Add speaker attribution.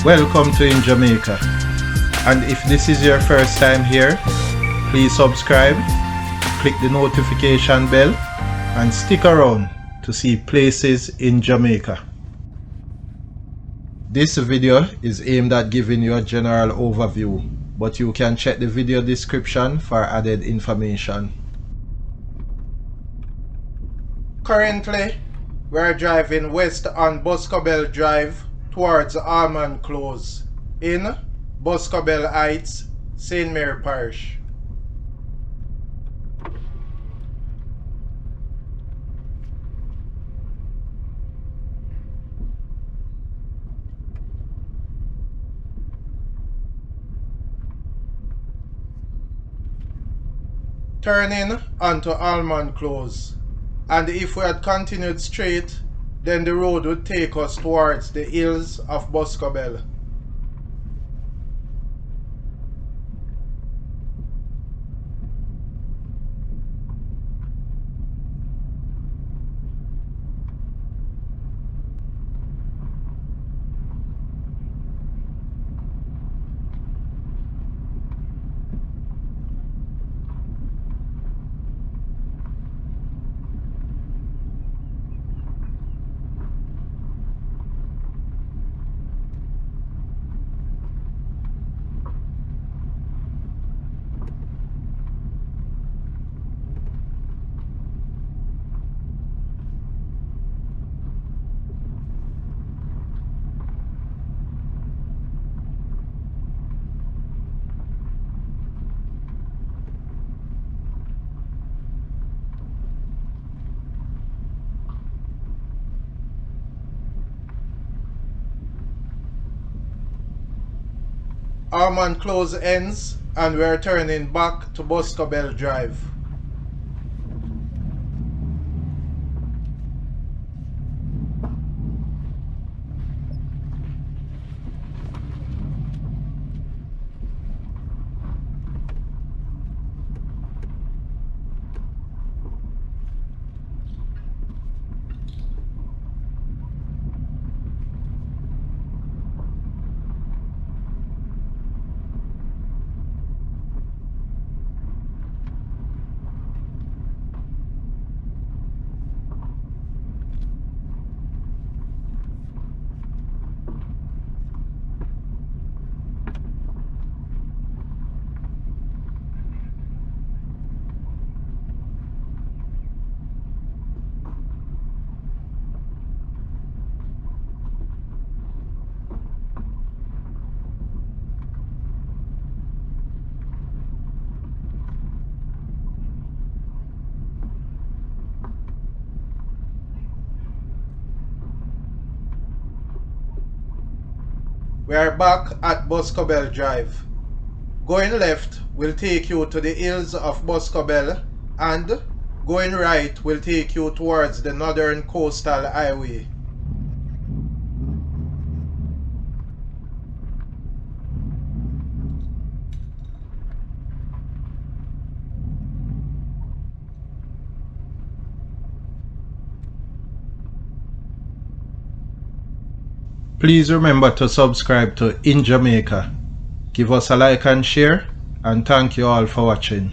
Speaker 1: Welcome to InJamaica, and if this is your first time here, please subscribe, click the notification bell and stick around to see places in Jamaica. This video is aimed at giving you a general overview, but you can check the video description for added information. Currently, we are driving west on Boscobel Drive towards Almond Close in Boscobel Heights, St. Mary Parish. Turning onto Almond Close, and if we had continued straight, then the road would take us towards the Hills of Boscobel. Almond Close ends and we are turning back to Boscobel Drive. We are back at Boscobel Drive. Going left will take you to the Hills of Boscobel, and going right will take you towards the Northern Coastal Highway. Please remember to subscribe to InJamaica. Give us a like and share, and thank you all for watching.